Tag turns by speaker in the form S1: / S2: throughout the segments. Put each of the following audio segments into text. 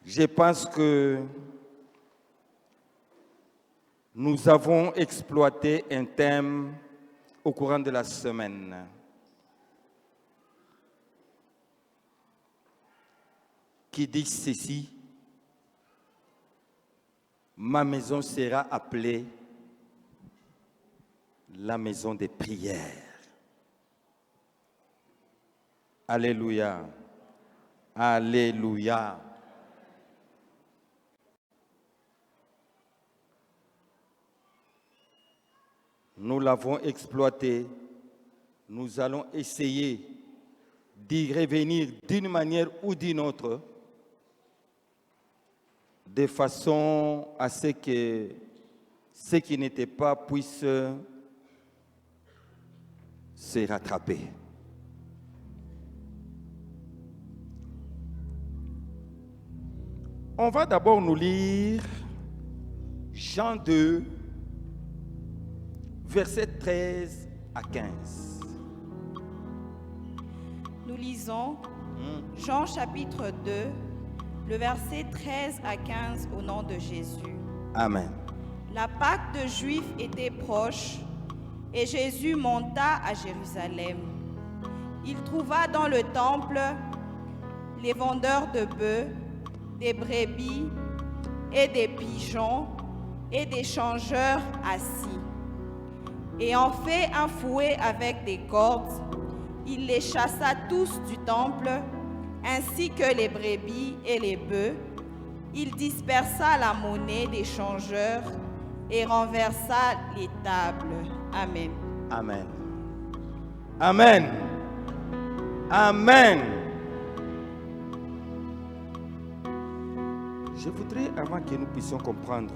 S1: Je pense que nous avons exploité un thème au courant de la semaine. Qui dit ceci: ma maison sera appelée la maison des prières. Alléluia. Alléluia. Nous l'avons exploité. Nous allons essayer d'y revenir d'une manière ou d'une autre, de façon à ce que ceux qui n'étaient pas puissent se rattraper. On va d'abord nous lire Jean 2, versets 13 à 15.
S2: Nous lisons Jean chapitre 2, le verset 13 à 15 au nom de Jésus.
S1: Amen.
S2: La Pâque de Juifs était proche et Jésus monta à Jérusalem. Il trouva dans le temple les vendeurs de bœufs, des brebis et des pigeons et des changeurs assis. Ayant fait un fouet avec des cordes, il les chassa tous du temple, ainsi que les brebis et les bœufs. Il dispersa la monnaie des changeurs et renversa les tables. Amen.
S1: Amen. Amen. Amen. Je voudrais, avant que nous puissions comprendre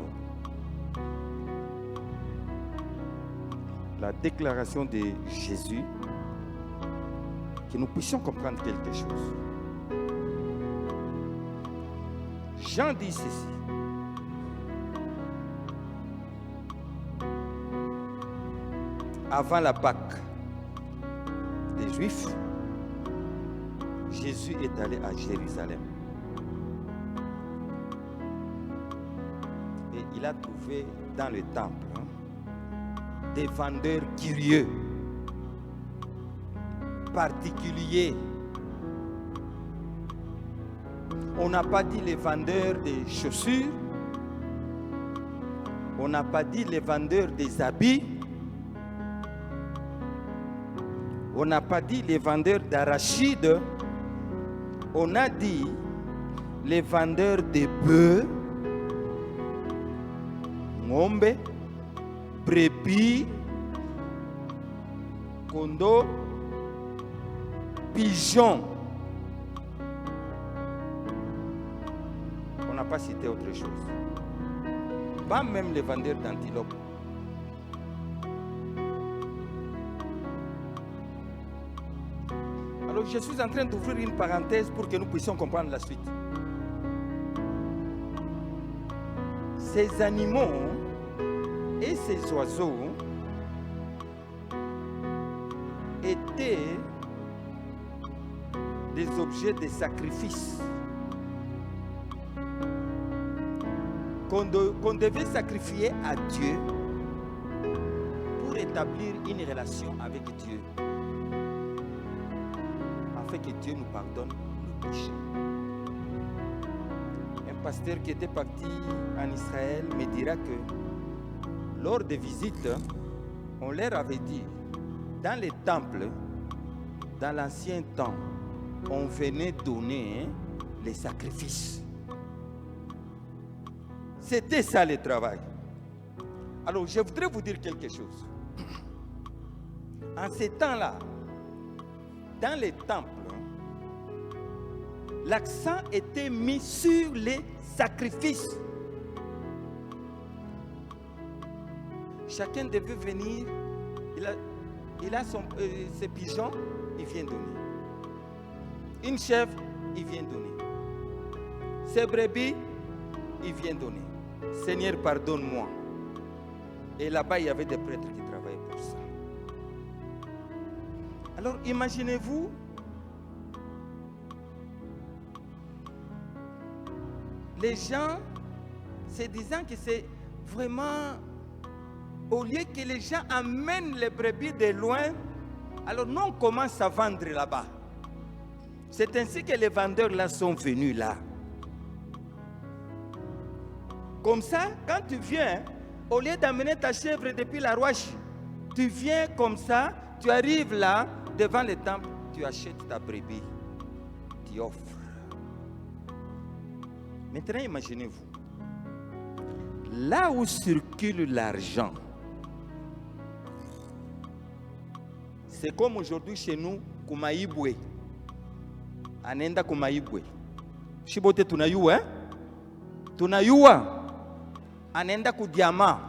S1: la déclaration de Jésus, que nous puissions comprendre quelque chose. Jean dit ceci: avant la Pâque des Juifs, Jésus est allé à Jérusalem. Et il a trouvé dans le temple des vendeurs curieux, particuliers. On n'a pas dit les vendeurs des chaussures, on n'a pas dit les vendeurs des habits, on n'a pas dit les vendeurs d'arachides, on a dit les vendeurs de bœufs, ng'ombe, brebis, condos, pigeons. On n'a pas cité autre chose. Pas même les vendeurs d'antilopes. Alors je suis en train d'ouvrir une parenthèse pour que nous puissions comprendre la suite. Ces animaux et ces oiseaux étaient des objets de sacrifice qu'on devait sacrifier à Dieu pour établir une relation avec Dieu, afin que Dieu nous pardonne le péché. Un pasteur qui était parti en Israël me dira que lors des visites, on leur avait dit, dans les temples, dans l'ancien temps, on venait donner les sacrifices. C'était ça le travail. Alors, je voudrais vous dire quelque chose. En ces temps-là, dans les temples, l'accent était mis sur les sacrifices. Chacun devait venir, il a ses pigeons, il vient donner. Une chèvre, il vient donner. Ses brebis, il vient donner. Seigneur, pardonne-moi. Et là-bas, il y avait des prêtres qui travaillaient pour ça. Alors, imaginez-vous les gens se disant que c'est vraiment, au lieu que les gens amènent les brebis de loin, alors nous on commence à vendre là-bas. C'est ainsi que les vendeurs là sont venus là. Comme ça, quand tu viens, au lieu d'amener ta chèvre depuis la roche, tu viens comme ça, tu arrives là, devant le temple, tu achètes ta brebis, tu offres. Maintenant, imaginez-vous, là où circule l'argent, c'est comme aujourd'hui chez nous, Kumaibwe. Anenda Kumaibwe. Shibote tunayua, hein? Tunayua. Anenda Kudiama.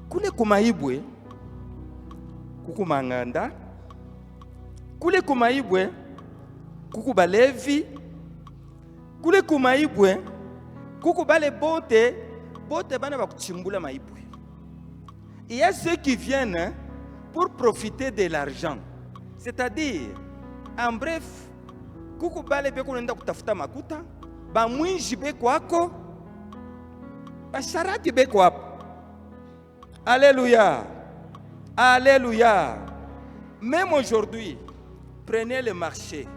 S1: Kule Kumaibwe, Kukumanganda. Kule Kumaibwe, Kukubalevi. Kule Kumaibwe, Kukubale bote, bote bana ba kuchimbula maibwe. Il y a ceux qui viennent pour profiter de l'argent. C'est-à-dire, en bref, Kukubale beko nenda kutafuta makuta, ba mwinji beko wako, ba sharati beko wapo. Alléluia. Alléluia. Même aujourd'hui, prenez le marché.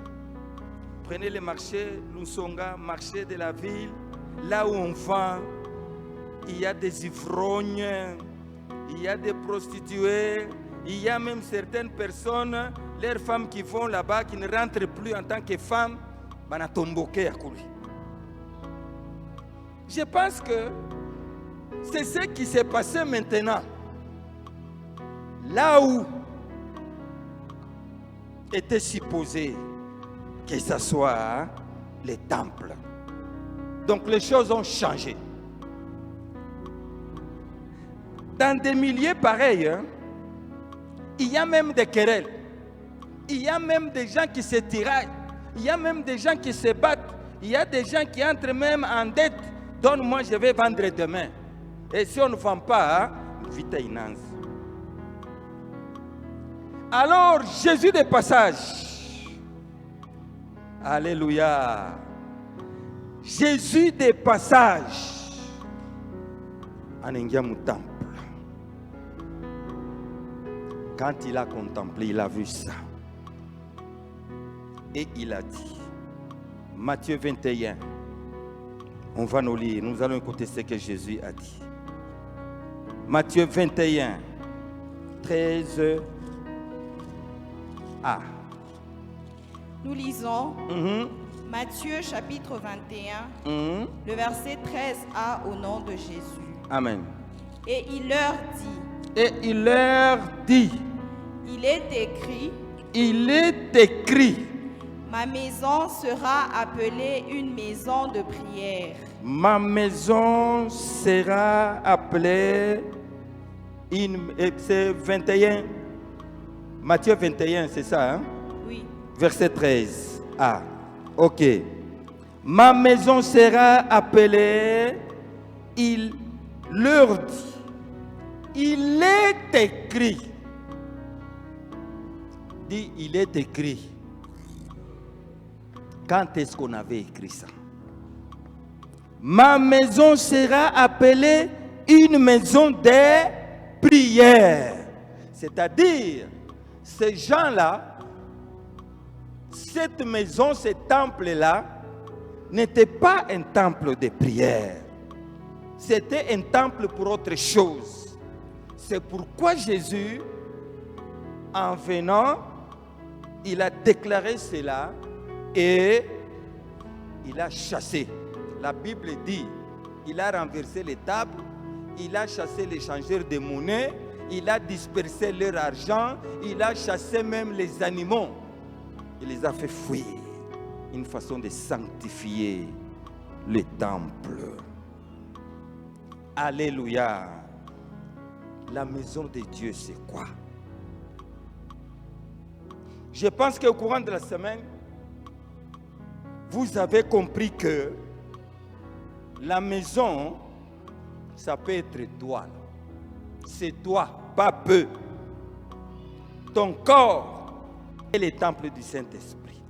S1: Prenez le marché, Lusonga, marché de la ville, là où on vend, il y a des ivrognes, il y a des prostituées, il y a même certaines personnes, leurs femmes qui vont là-bas, qui ne rentrent plus en tant que femmes, banatomboke à Kouli. Je pense que c'est ce qui s'est passé maintenant. Là où était supposé que ce soit les temples. Donc les choses ont changé. Dans des milieux pareils, il y a même des querelles. Il y a même des gens qui se tiraillent. Il y a même des gens qui se battent. Il y a des gens qui entrent même en dette. Donne-moi, je vais vendre demain. Et si on ne vend pas, vite inance. Alors, Jésus de passage. Alléluia. Jésus de passage. Anengia mu temple. Quand il a contemplé, il a vu ça. Et il a dit, Matthieu 21, on va nous lire, nous allons écouter ce que Jésus a dit. Matthieu 21, 13 A.
S2: Nous lisons Matthieu chapitre 21, le verset 13a au nom de Jésus.
S1: Amen.
S2: Et il leur dit, il est écrit, ma maison sera appelée une maison de prière.
S1: Ma maison sera appelée c'est 21. Matthieu 21, c'est ça, hein?
S2: Oui.
S1: Verset 13. Ah, ok. Ma maison sera appelée, il leur dit, il est écrit. Dit, il est écrit. Quand est-ce qu'on avait écrit ça? Ma maison sera appelée une maison de prière. C'est-à-dire, ces gens-là, cette maison, ce temple-là, n'était pas un temple de prière. C'était un temple pour autre chose. C'est pourquoi Jésus, en venant, il a déclaré cela et il a chassé. La Bible dit, il a renversé les tables, il a chassé les changeurs de monnaie, il a dispersé leur argent, il a chassé même les animaux. Il les a fait fuir. Une façon de sanctifier le temple. Alléluia. La maison de Dieu, c'est quoi? Je pense qu'au courant de la semaine, vous avez compris que la maison, ça peut être toi. C'est toi, pas peu. Ton corps est le temple du Saint-Esprit.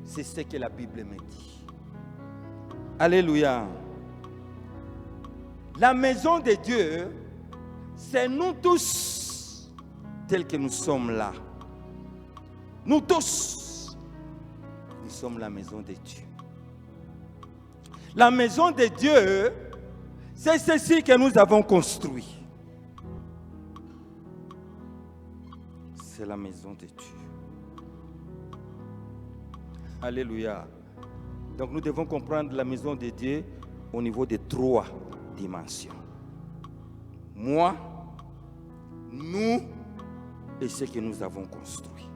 S1: C'est ce que la Bible me dit. Alléluia. La maison de Dieu, c'est nous tous tels que nous sommes là. Nous tous, nous sommes la maison de Dieu. La maison de Dieu, c'est ceci que nous avons construit. C'est la maison de Dieu. Alléluia. Donc nous devons comprendre la maison de Dieu au niveau de 3 dimensions. Moi, nous et ce que nous avons construit.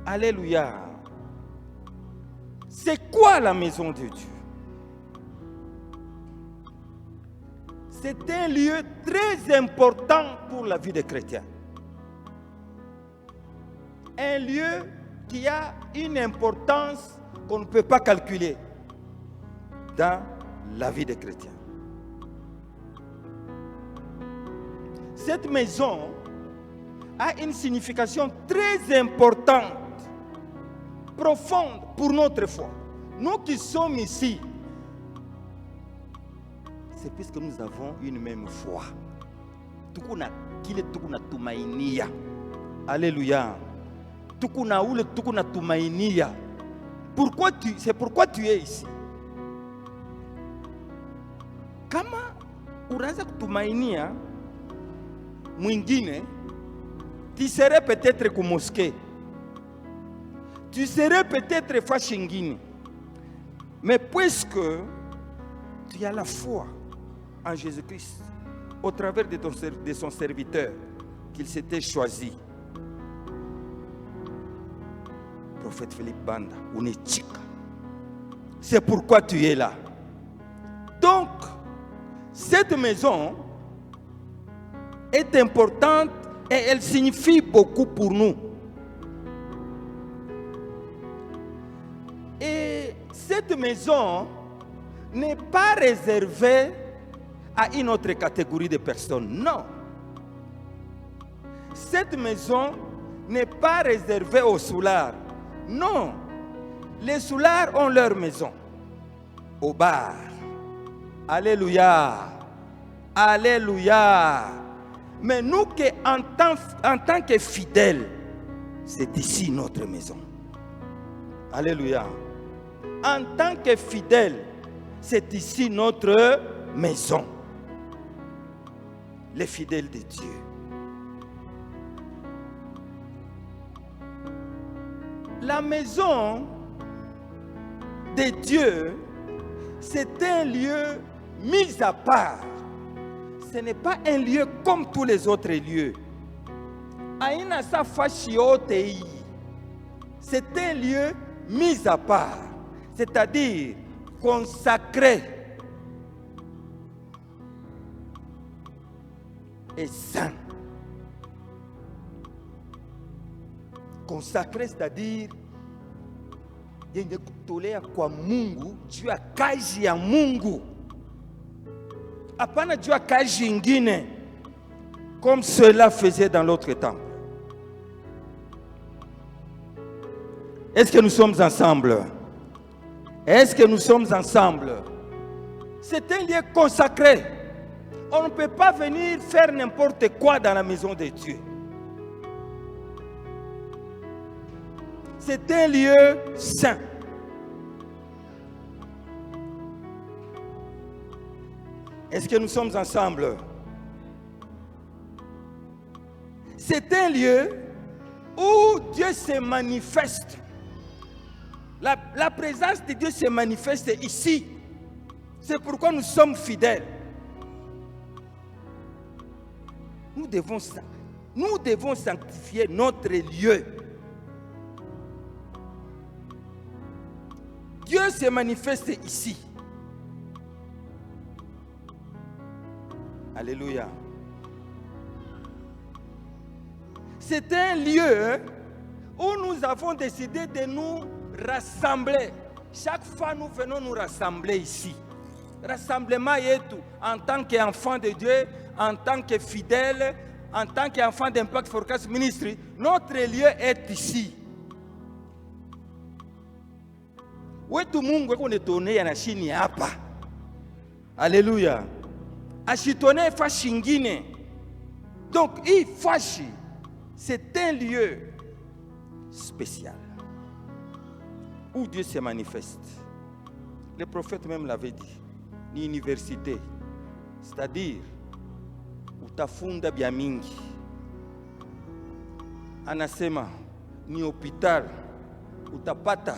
S1: Alléluia. C'est quoi la maison de Dieu? C'est un lieu très important pour la vie des chrétiens. Un lieu qui a une importance qu'on ne peut pas calculer dans la vie des chrétiens. Cette maison a une signification très importante, profonde pour notre foi. Nous qui sommes ici, c'est puisque nous avons une même foi. Alléluia. C'est pourquoi tu es ici. Kama uraza kutumainia mwingine, tu serais peut-être ku mosquée. Tu serais peut-être fashingine. Mais puisque tu as la foi en Jésus-Christ, au travers de son serviteur, qu'il s'était choisi, prophète Philippe Banda, Unechika. C'est pourquoi tu es là. Donc, cette maison est importante et elle signifie beaucoup pour nous. Et cette maison n'est pas réservée à une autre catégorie de personnes. Non. Cette maison n'est pas réservée aux soulards. Non. Les soulards ont leur maison. Au bar. Alléluia. Alléluia. Mais nous, en tant que fidèles, c'est ici notre maison. Alléluia. En tant que fidèles, c'est ici notre maison. Les fidèles de Dieu. La maison de Dieu, c'est un lieu mis à part. Ce n'est pas un lieu comme tous les autres lieux. C'est un lieu mis à part, c'est-à-dire consacré et saint. Consacré, c'est-à-dire yenye kutolea kwa Mungu juu ya kazi ya Mungu. Hapana juu ya kazi ingine, comme cela faisait dans l'autre temple. Est-ce que nous sommes ensemble? Est-ce que nous sommes ensemble? C'est un lieu consacré. On ne peut pas venir faire n'importe quoi dans la maison de Dieu. C'est un lieu saint. Est-ce que nous sommes ensemble? C'est un lieu où Dieu se manifeste. La présence de Dieu se manifeste ici. C'est pourquoi nous sommes fidèles. Nous devons sanctifier notre lieu. Dieu se manifeste ici. Alléluia. C'est un lieu où nous avons décidé de nous rassembler. Chaque fois nous venons nous rassembler ici. Rassemblement est tout. En tant qu'enfant de Dieu, en tant que fidèle, en tant qu'enfant d'Impact Forecast Ministry, notre lieu est ici. wetu Mungu akonetone na chini hapa. Alléluia. Ashitone fashi ingine. Donc, hii fashi, c'est un lieu spécial où Dieu se manifeste. Le prophète même l'avait dit. Ni université, c'est-à-dire utafunda bya mingi. Anasema ni hospital utapata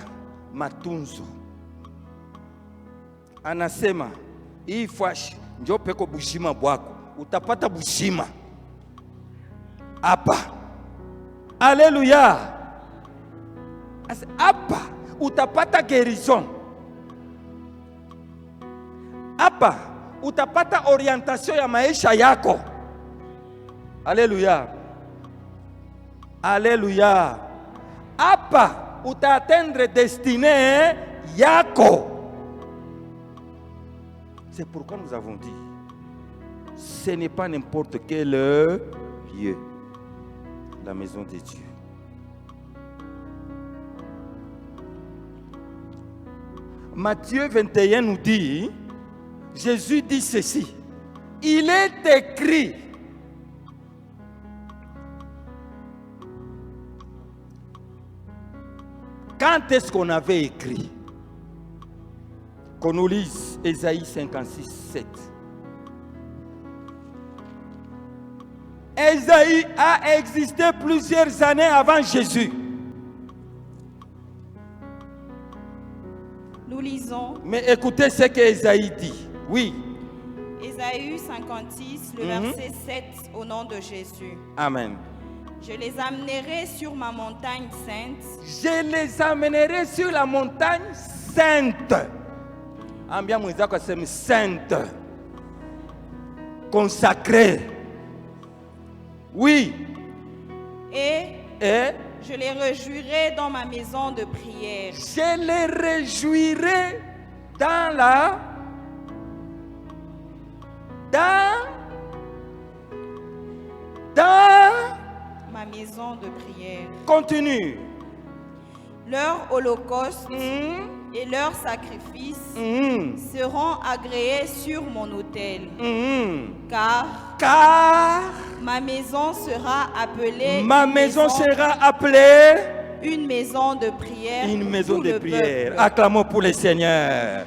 S1: matunzo. Anasema hii fashi njo peko bushima bwako utapata bushima hapa. Alléluia. Hapa utapata guérison. Hapa utapata orientation ya maisha yako. Alléluia. Alléluia. Hapa utaatteindre destinée yako. C'est pourquoi nous avons dit, ce n'est pas n'importe quel lieu, la maison de Dieu. Matthieu 21 nous dit, Jésus dit ceci, il est écrit, quand est-ce qu'on avait écrit? Qu'on nous lise Ésaïe 56, 7. Ésaïe a existé plusieurs années avant Jésus.
S2: Nous lisons.
S1: Mais écoutez ce que Ésaïe dit. Oui.
S2: Ésaïe 56, le verset 7, au nom de Jésus.
S1: Amen.
S2: Je les amènerai sur ma montagne sainte.
S1: Je les amènerai sur la montagne sainte. Ambia mwenzako aseme sainte. Consacrée. Oui.
S2: Et je les réjouirai dans ma maison de prière.
S1: Je les réjouirai dans
S2: ma maison de prière.
S1: Continue.
S2: Leur holocauste et leurs sacrifices seront agréés sur mon autel. Car ma maison sera appelée une maison de prière.
S1: Une maison de prière. Acclamons pour le Seigneur.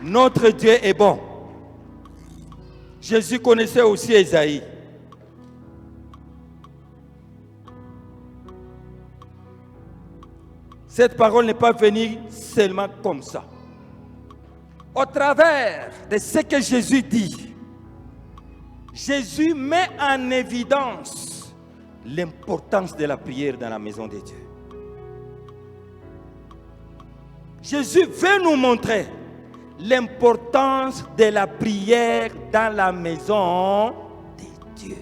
S1: Notre Dieu est bon. Jésus connaissait aussi Ésaïe. Cette parole n'est pas venue seulement comme ça. Au travers de ce que Jésus dit, Jésus met en évidence l'importance de la prière dans la maison de Dieu. Jésus veut nous montrer l'importance de la prière dans la maison de Dieu.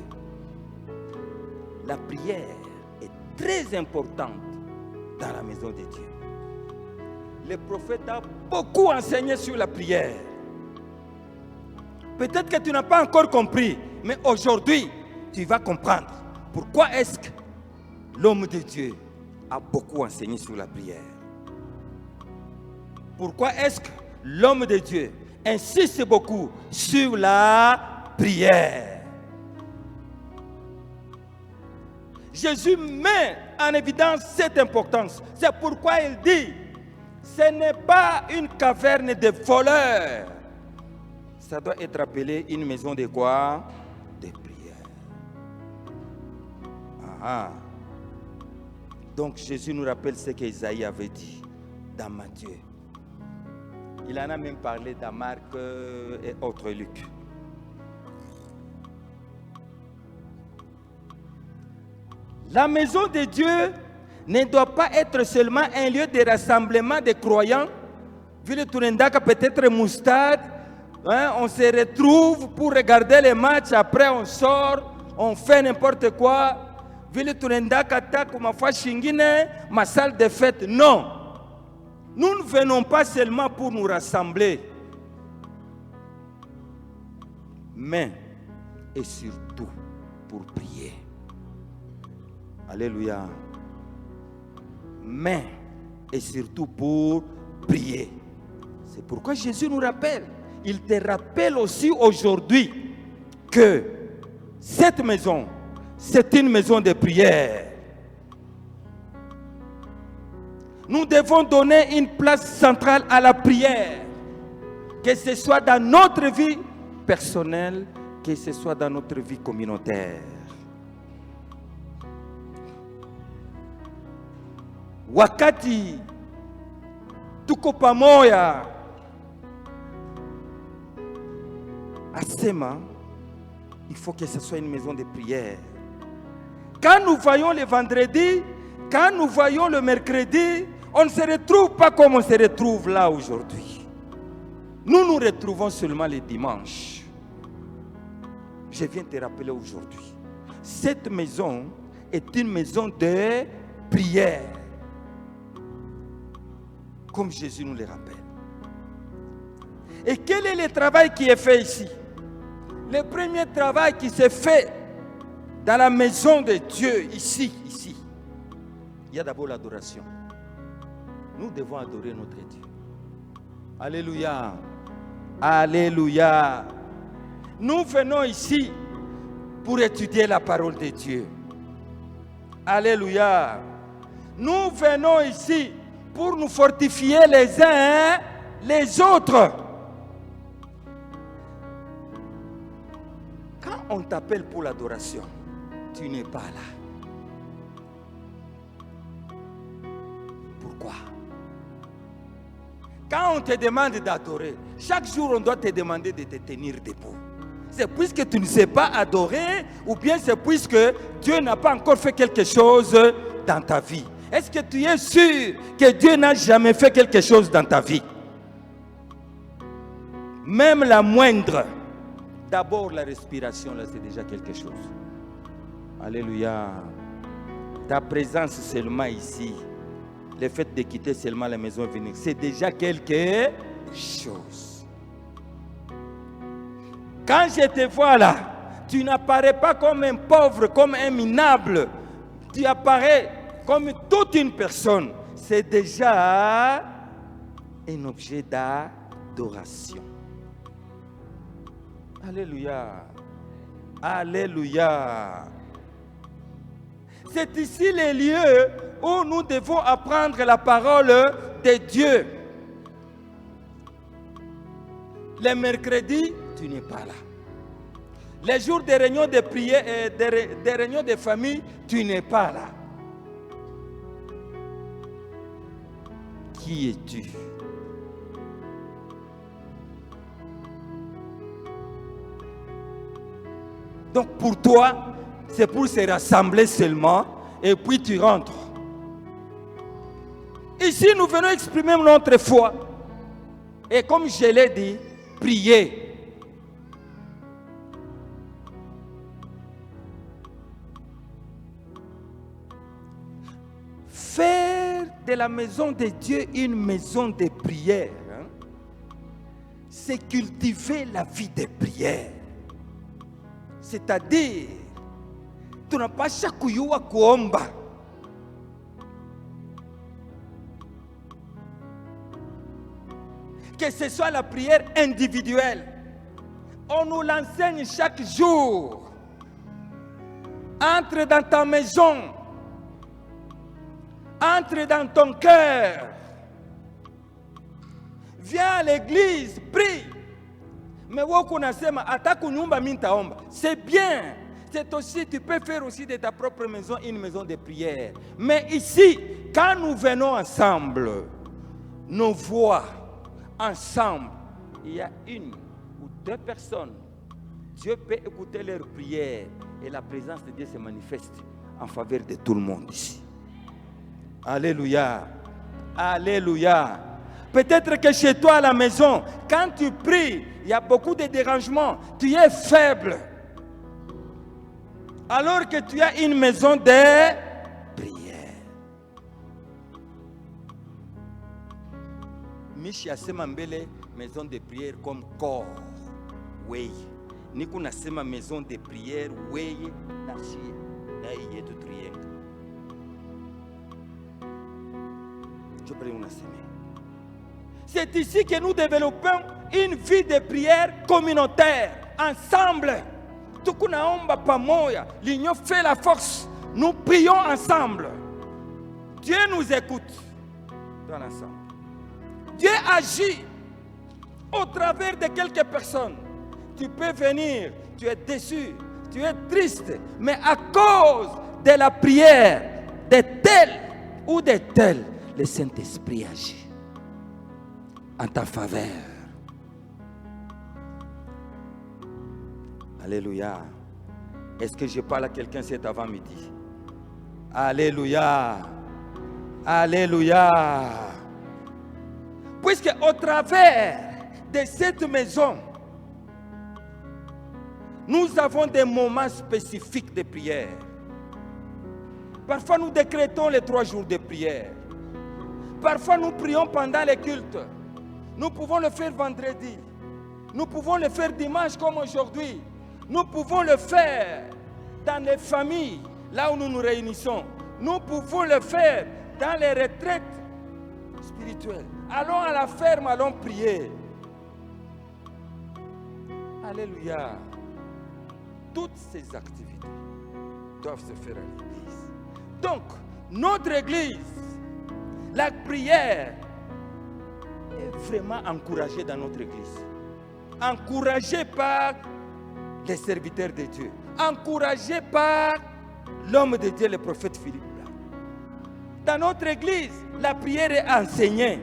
S1: La prière est très importante dans la maison de Dieu. Le prophète a beaucoup enseigné sur la prière. Peut-être que tu n'as pas encore compris, mais aujourd'hui, tu vas comprendre pourquoi est-ce que l'homme de Dieu a beaucoup enseigné sur la prière. Pourquoi est-ce que l'homme de Dieu insiste beaucoup sur la prière. Jésus met en évidence cette importance. C'est pourquoi il dit, ce n'est pas une caverne de voleurs. Ça doit être appelé une maison de quoi? De prière. Donc Jésus nous rappelle ce qu'Ésaïe avait dit dans Matthieu. Il en a même parlé dans Marc et autres Luc. La maison de Dieu ne doit pas être seulement un lieu de rassemblement des croyants. Vu le Tourendaka peut-être Moustad, on se retrouve pour regarder les matchs, après on sort, on fait n'importe quoi. Vu le Tourendaka attaque ma foi shingine, ma salle de fête. Non. Nous ne venons pas seulement pour nous rassembler, mais et surtout pour prier. Alléluia. mais et surtout pour prier. C'est pourquoi Jésus nous rappelle. Il te rappelle aussi aujourd'hui que cette maison, c'est une maison de prière. Nous devons donner une place centrale à la prière, que ce soit dans notre vie personnelle, que ce soit dans notre vie communautaire. Wakati tuko pamoja, asema, il faut que ce soit une maison de prière. Quand nous voyons le vendredi, quand nous voyons le mercredi, on ne se retrouve pas comme on se retrouve là aujourd'hui. Nous nous retrouvons seulement les dimanches. Je viens te rappeler aujourd'hui, cette maison est une maison de prière, comme Jésus nous le rappelle. Et quel est le travail qui est fait ici? Le premier travail qui s'est fait dans la maison de Dieu, ici, il y a d'abord l'adoration. Nous devons adorer notre Dieu. Alléluia. Alléluia. Nous venons ici pour étudier la parole de Dieu. Alléluia. Nous venons ici pour nous fortifier les uns les autres. Quand on t'appelle pour l'adoration, tu n'es pas là. Pourquoi? Quand on te demande d'adorer, chaque jour on doit te demander de te tenir debout. C'est puisque tu ne sais pas adorer, ou bien c'est puisque Dieu n'a pas encore fait quelque chose dans ta vie. Est-ce que tu es sûr que Dieu n'a jamais fait quelque chose dans ta vie? Même la moindre. D'abord la respiration, là c'est déjà quelque chose. Alléluia. Ta présence seulement ici, le fait de quitter seulement la maison venir, c'est déjà quelque chose. Quand je te vois là, tu n'apparais pas comme un pauvre, comme un minable. Tu apparais comme toute une personne. C'est déjà un objet d'adoration. Alléluia. Alléluia. C'est ici les lieux où nous devons apprendre la parole de Dieu. Les mercredis, tu n'es pas là. Les jours des réunions de prière et des réunions de famille, tu n'es pas là. Qui es-tu? Donc pour toi, c'est pour se rassembler seulement et puis tu rentres. Ici, nous venons exprimer notre foi. Et comme je l'ai dit, prier. Faire de la maison de Dieu une maison de prière, c'est cultiver la vie de prière. C'est-à-dire, tunapasha kuyua kuomba. Que ce soit la prière individuelle, on nous l'enseigne chaque jour. Entre dans ta maison, entre dans ton cœur, viens à l'église, prie. Mais c'est bien. C'est aussi, tu peux faire aussi de ta propre maison une maison de prière. Mais ici, quand nous venons ensemble, nos voix ensemble, il y a une ou deux personnes. Dieu peut écouter leurs prières et la présence de Dieu se manifeste en faveur de tout le monde ici. Alléluia. Alléluia. Peut-être que chez toi à la maison, quand tu pries, il y a beaucoup de dérangements. Tu es faible. Alors que tu as une maison de prière. Michi asema mbele maison de prière comme corps. Oui. Niku nasema maison de prière, oui, nashie. Na yetu trienga. Je prie une semaine. C'est ici que nous développons une vie de prière communautaire, ensemble. Tukunaomba pamoja, l'union fait la force. Nous prions ensemble. Dieu nous écoute dans l'ensemble. Dieu agit au travers de quelques personnes. Tu peux venir, tu es déçu, tu es triste, mais à cause de la prière de tel ou de tel, le Saint-Esprit agit en ta faveur. Alléluia. Est-ce que je parle à quelqu'un cet avant-midi? Alléluia. Alléluia. Puisque au travers de cette maison, nous avons des moments spécifiques de prière. Parfois, nous décrétons les 3 jours de prière. Parfois, nous prions pendant les cultes. Nous pouvons le faire vendredi. Nous pouvons le faire dimanche comme aujourd'hui. Nous pouvons le faire dans les familles, là où nous nous réunissons. Nous pouvons le faire dans les retraites spirituelles. Allons à la ferme, allons prier. Alléluia. Toutes ces activités doivent se faire à l'église. Donc, notre église, la prière est vraiment encouragée dans notre église. Encouragée par les serviteurs de Dieu. Encouragée par l'homme de Dieu, le prophète Philippe. Dans notre église, la prière est enseignée.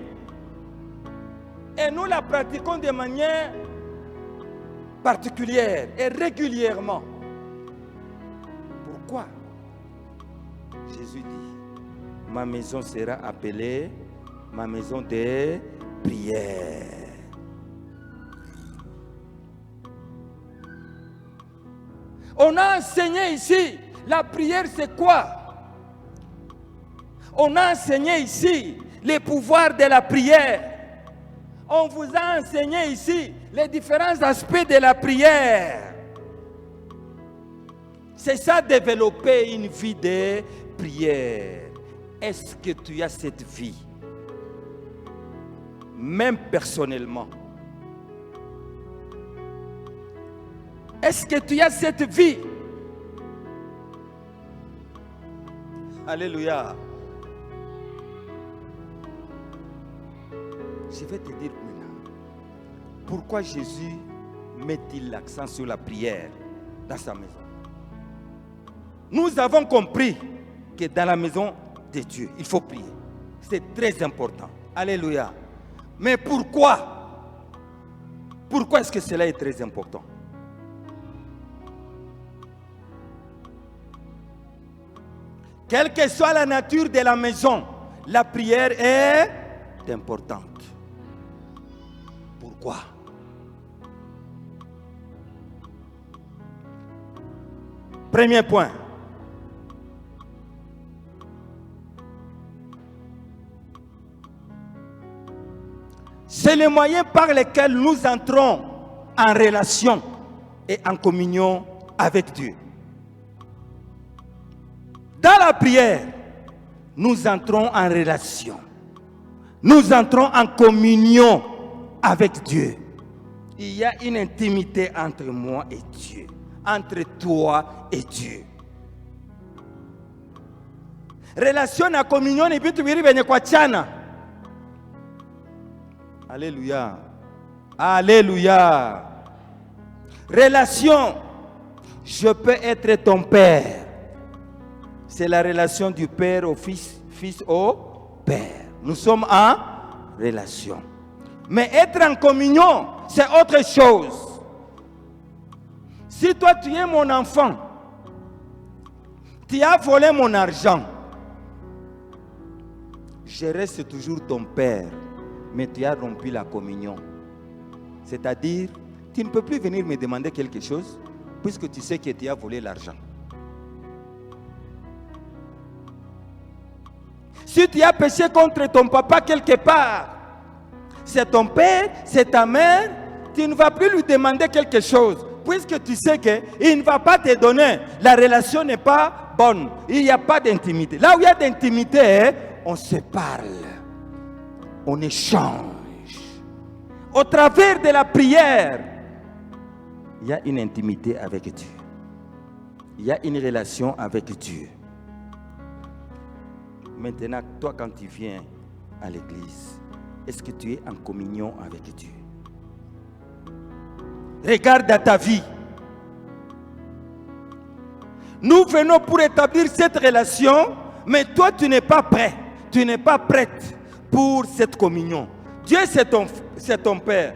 S1: Et nous la pratiquons de manière particulière et régulièrement. Pourquoi? Jésus dit, ma maison sera appelée ma maison de prière. On a enseigné ici, la prière c'est quoi? On a enseigné ici les pouvoirs de la prière. On vous a enseigné ici les différents aspects de la prière. C'est ça, développer une vie de prière. Est-ce que tu as cette vie? Même personnellement. Est-ce que tu as cette vie? Alléluia. Je vais te dire maintenant, pourquoi Jésus met-il l'accent sur la prière dans sa maison? Nous avons compris que dans la maison de Dieu, il faut prier. C'est très important. Alléluia. Mais pourquoi? Pourquoi est-ce que cela est très important? Quelle que soit la nature de la maison, la prière est importante. Pourquoi? Premier point. C'est le moyen par lequel nous entrons en relation et en communion avec Dieu. Dans la prière, nous entrons en relation. Nous entrons en communion avec Dieu. Il y a une intimité entre moi et Dieu. Entre toi et Dieu. Relation na communion ni vitu viwili vyenye kuachana. Alléluia. Alléluia. Relation. Je peux être ton père. C'est la relation du père au fils, fils au père. Nous sommes en relation. Mais être en communion, c'est autre chose. Si toi tu es mon enfant, tu as volé mon argent, je reste toujours ton père, mais tu as rompu la communion. C'est-à-dire, tu ne peux plus venir me demander quelque chose, puisque tu sais que tu as volé l'argent. Si tu as péché contre ton papa quelque part, c'est ton père, c'est ta mère, tu ne vas plus lui demander quelque chose, puisque tu sais qu'il ne va pas te donner. La relation n'est pas bonne, il n'y a pas d'intimité. Là où il y a d'intimité, on se parle. on échange. Au travers de la prière, il y a une intimité avec Dieu. Il y a une relation avec Dieu. Maintenant, toi, quand tu viens à l'église, est-ce que tu es en communion avec Dieu? Regarde à ta vie. Nous venons pour établir cette relation, mais toi, tu n'es pas prêt. Tu n'es pas prête pour cette communion. Dieu, c'est ton Père.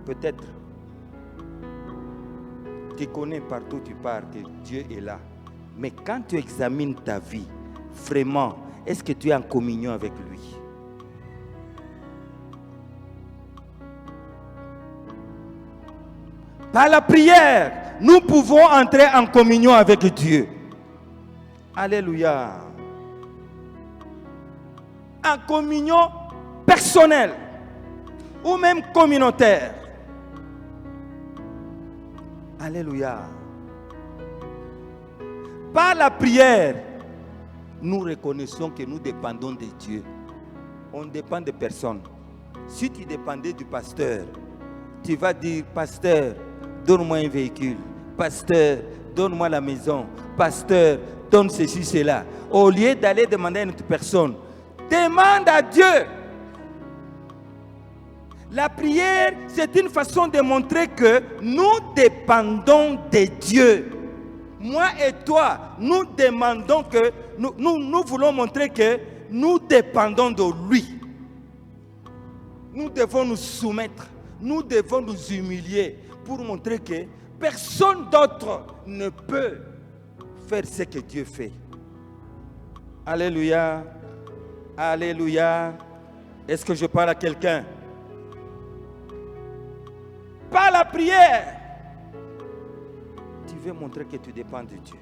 S1: Peut-être. Tu connais partout où tu pars que Dieu est là. Mais quand tu examines ta vie, vraiment, est-ce que tu es en communion avec lui? Par la prière, nous pouvons entrer en communion avec Dieu. Alléluia. En communion personnelle ou même communautaire. Alléluia. Par la prière, nous reconnaissons que nous dépendons de Dieu. On dépend de personne. Si tu dépendais du pasteur, tu vas dire, pasteur, donne-moi un véhicule. Pasteur, donne-moi la maison. Pasteur, donne ceci, cela. Au lieu d'aller demander à une autre personne, demande à Dieu. La prière, c'est une façon de montrer que nous dépendons de Dieu. Moi et toi, nous demandons que, nous voulons montrer que nous dépendons de lui. Nous devons nous soumettre, nous devons nous humilier pour montrer que personne d'autre ne peut faire ce que Dieu fait. Alléluia. Alléluia. Est-ce que je parle à quelqu'un? Par la prière, tu veux montrer que tu dépends de Dieu.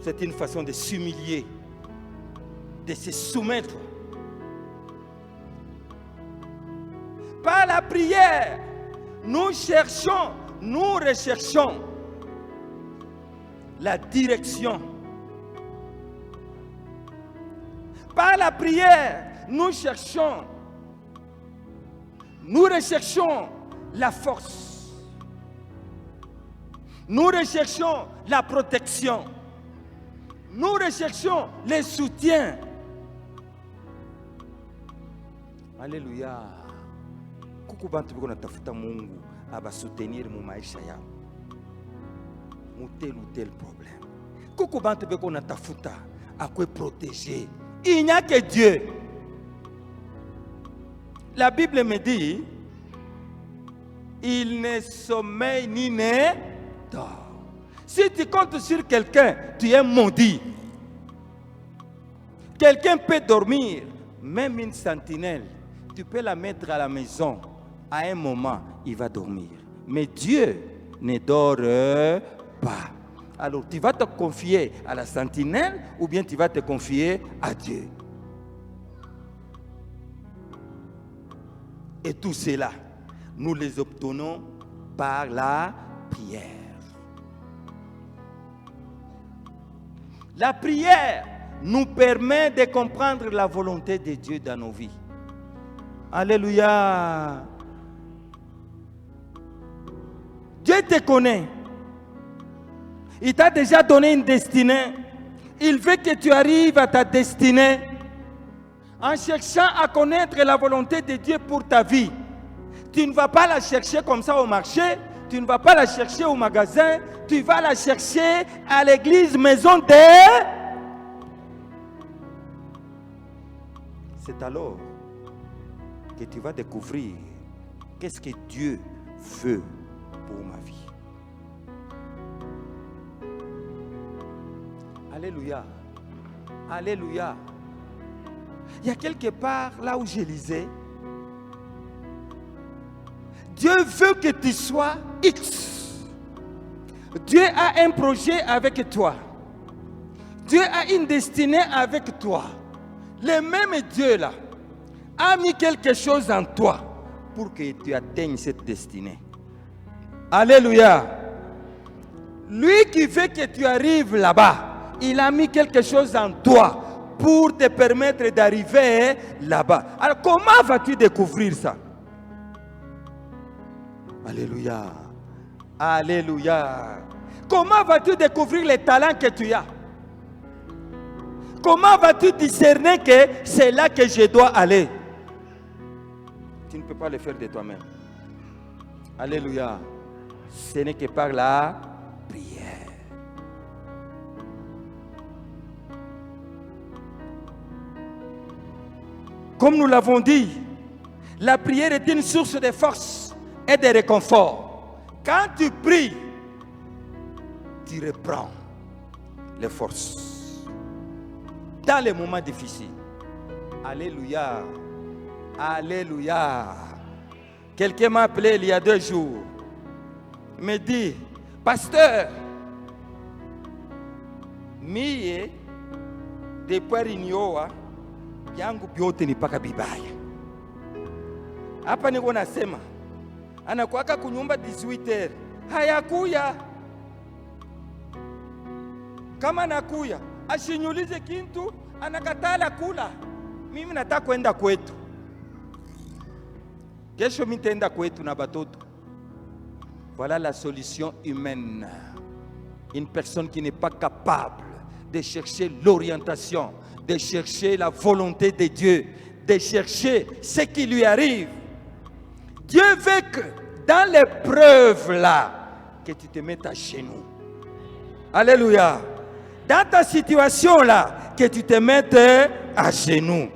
S1: C'est une façon de s'humilier, de se soumettre. Par la prière, nous recherchons la direction. Par la prière, nous recherchons la force. Nous recherchons la protection. Nous recherchons le soutien. Alléluia. Kuku bantu biko natafuta Mungu aba soutenir mu maisha yao. Mu tel ou tel problème. Kuku bantu biko natafuta akwe protéger. Il n'y a que Dieu. La Bible me dit, il ne sommeille ni ne dort. Si tu comptes sur quelqu'un, tu es maudit. Quelqu'un peut dormir, même une sentinelle, tu peux la mettre à la maison. À un moment, il va dormir. Mais Dieu ne dort pas. Alors, tu vas te confier à la sentinelle ou bien tu vas te confier à Dieu. Et tout cela, nous les obtenons par la prière. La prière nous permet de comprendre la volonté de Dieu dans nos vies. Alléluia. Dieu te connaît. Il t'a déjà donné une destinée. Il veut que tu arrives à ta destinée. En cherchant à connaître la volonté de Dieu pour ta vie. Tu ne vas pas la chercher comme ça au marché. Tu ne vas pas la chercher au magasin. Tu vas la chercher à l'église maison de... C'est alors que tu vas découvrir qu'est-ce que Dieu veut pour ma vie. Alléluia. Alléluia. Il y a quelque part là où je lisais, Dieu veut que tu sois X. Dieu a un projet avec toi. Dieu a une destinée avec toi. Le même Dieu là a mis quelque chose en toi pour que tu atteignes cette destinée. Alléluia. Lui qui fait que tu arrives là-bas, il a mis quelque chose en toi pour te permettre d'arriver là-bas. Alors comment vas-tu découvrir ça? Alléluia. Alléluia. Comment vas-tu découvrir les talents que tu as? Comment vas-tu discerner que c'est là que je dois aller? Tu ne peux pas le faire de toi-même. Alléluia. Ce n'est que par la prière. Comme nous l'avons dit, la prière est une source de force et de réconfort. Quand tu pries, tu reprends les forces dans les moments difficiles. Alléluia. Alléluia. Quelqu'un m'a appelé il y a 2 jours. Il me dit, pasteur, mie depuis rinyoa yangu byote ni paka bibaya. Hapa niko nasema anakuaka kunyumba 18h hayakuya. Kama nakuya ashinyulize kintu anakatala kula. Mimi nataka kwenda kwetu. Kesho mimi nitaenda kwetu na batoto. Voilà la solution humaine. Une personne qui n'est pas capable de chercher l'orientation, de chercher la volonté de Dieu, de chercher ce qui lui arrive. Dieu veut que dans l'épreuve là, que tu te mettes à genoux. Alléluia. Dans ta situation là, que tu te mettes à genoux.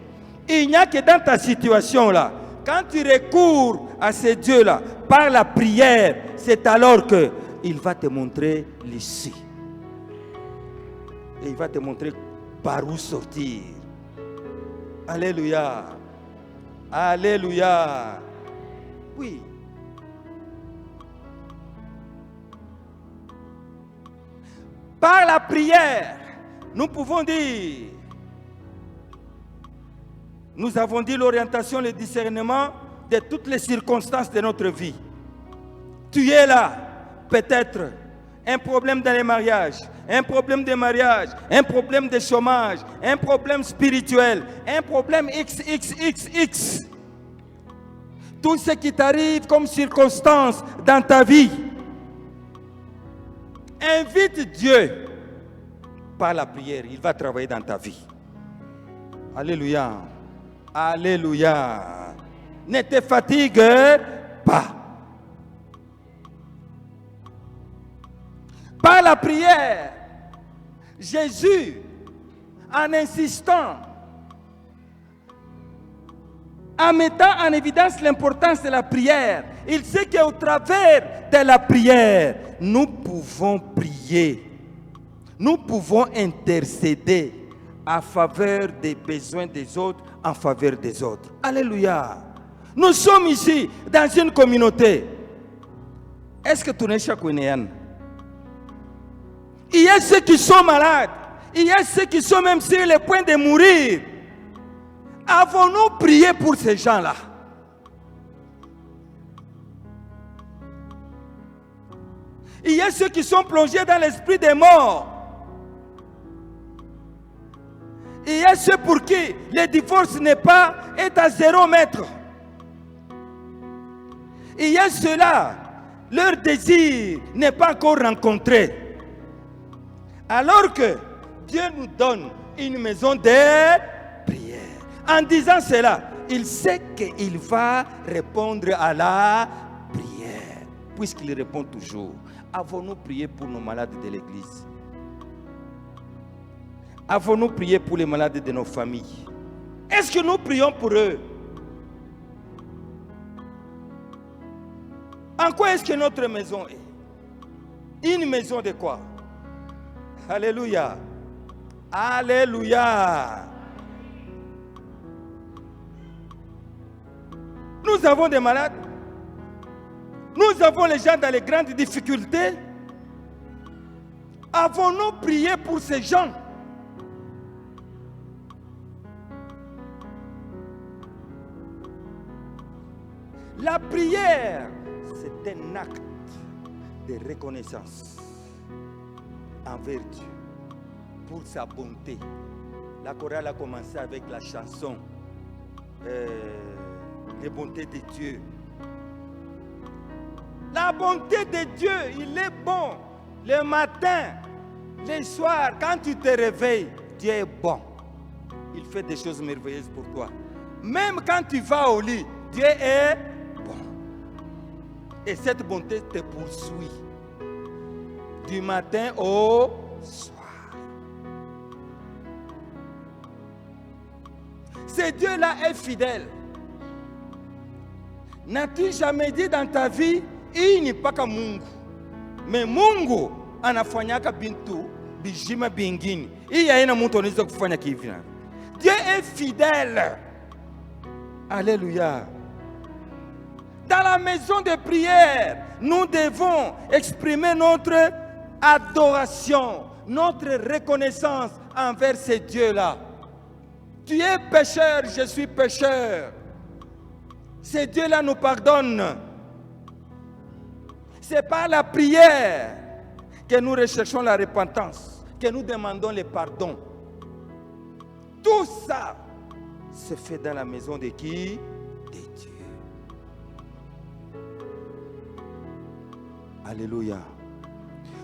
S1: Il n'y a que dans ta situation là, quand tu recours à ce Dieu là, par la prière, c'est alors qu'il va te montrer l'issue. Et il va te montrer par où sortir. Alléluia. Alléluia. Oui. Par la prière, nous pouvons dire, nous avons dit l'orientation, le discernement de toutes les circonstances de notre vie. Tu es là, peut-être, un problème dans les mariages, un problème de mariage, un problème de chômage, un problème spirituel, un problème XXXX. Tout ce qui t'arrive comme circonstance dans ta vie, invite Dieu par la prière, il va travailler dans ta vie. Alléluia. Alléluia. Ne te fatigue pas. Par la prière, Jésus, en insistant, en mettant en évidence l'importance de la prière, il sait qu'au travers de la prière, nous pouvons prier. Nous pouvons intercéder en faveur des besoins des autres, en faveur des autres. Alléluia. Nous sommes ici dans une communauté. Est-ce que tu n'es pas connaissant? Il y a ceux qui sont malades. Il y a ceux qui sont même sur le point de mourir. Avons-nous prié pour ces gens-là? Il y a ceux qui sont plongés dans l'esprit des morts. Il y a ceux pour qui le divorce est à 0 mètre. Il y a ceux-là, leur désir n'est pas encore rencontré. Alors que Dieu nous donne une maison de prière. En disant cela, il sait qu'il va répondre à la prière. Puisqu'il répond toujours. Avons-nous prié pour nos malades de l'église? Avons-nous prié pour les malades de nos familles? Est-ce que nous prions pour eux? En quoi est-ce que notre maison est? Une maison de quoi? Alléluia. Alléluia. Nous avons des malades. Nous avons les gens dans les grandes difficultés. Avons-nous prié pour ces gens? La prière, c'est un acte de reconnaissance envers Dieu pour sa bonté, La chorale a commencé avec la chanson les bontés de Dieu. La bonté de Dieu, il est bon. Le matin, le soir, quand tu te réveilles, Dieu est bon. Il fait des choses merveilleuses pour toi. Même quand tu vas au lit, Dieu est bon. Et cette bonté te poursuit du matin au soir. Ce Dieu-là est fidèle. N'as-tu jamais dit dans ta vie, il n'est pas comme Mungu, mais Mungu anafanyaka bintu bijima bingini. Il y a un mtu anaweza kufanya kivi. Dieu est fidèle. Alléluia. Dans la maison de prière, nous devons exprimer notre adoration, notre reconnaissance envers ce Dieu-là. Tu es pécheur, je suis pécheur. Ce Dieu-là nous pardonne. C'est par la prière que nous recherchons la repentance, que nous demandons le pardon. Tout ça se fait dans la maison de qui? De Dieu. Alléluia.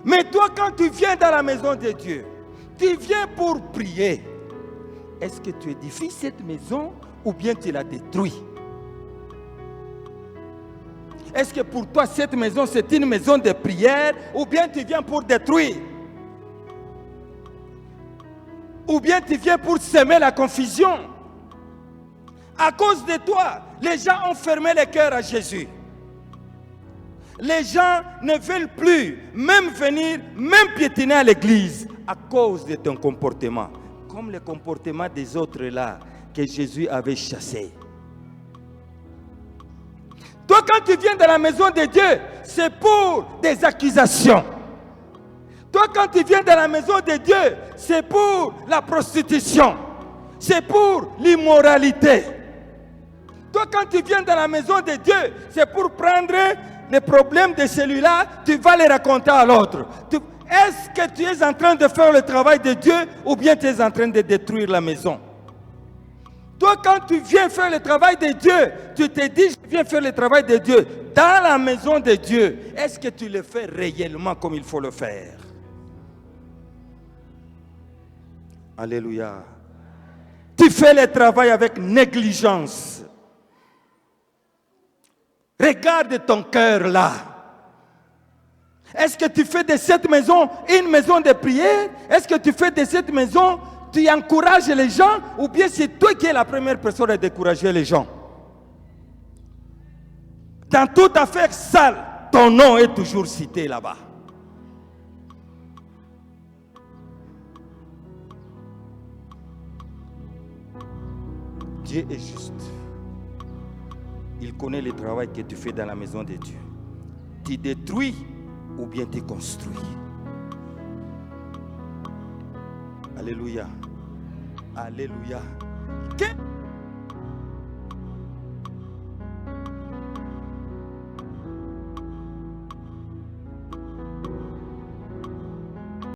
S1: Mais toi, quand tu viens dans la maison de Dieu, tu viens pour prier. Est-ce que tu édifies cette maison ou bien tu la détruis? Est-ce que pour toi, cette maison, c'est une maison de prière ou bien tu viens pour détruire? Ou bien tu viens pour semer la confusion? À cause de toi, les gens ont fermé les cœurs à Jésus. Les gens ne veulent plus même venir, même piétiner à l'église à cause de ton comportement. Comme le comportement des autres là que Jésus avait chassés. Toi, quand tu viens dans la maison de Dieu, c'est pour des accusations. Toi, quand tu viens dans la maison de Dieu, c'est pour la prostitution. C'est pour l'immoralité. Toi, quand tu viens dans la maison de Dieu, c'est pour prendre les problèmes de celui-là, tu vas les raconter à l'autre. Est-ce que tu es en train de faire le travail de Dieu ou bien tu es en train de détruire la maison? Toi, quand tu viens faire le travail de Dieu, tu te dis, je viens faire le travail de Dieu dans la maison de Dieu. Est-ce que tu le fais réellement comme il faut le faire? Alléluia. Tu fais le travail avec négligence. Regarde ton cœur là. Est-ce que tu fais de cette maison une maison de prière? Est-ce que tu fais de cette maison, tu encourages les gens? Ou bien c'est toi qui es la première personne à décourager les gens? Dans toute affaire sale, ton nom est toujours cité là-bas. Dieu est juste. Il connaît le travail que tu fais dans la maison de Dieu. Tu détruis ou bien tu construis. Alléluia. Alléluia.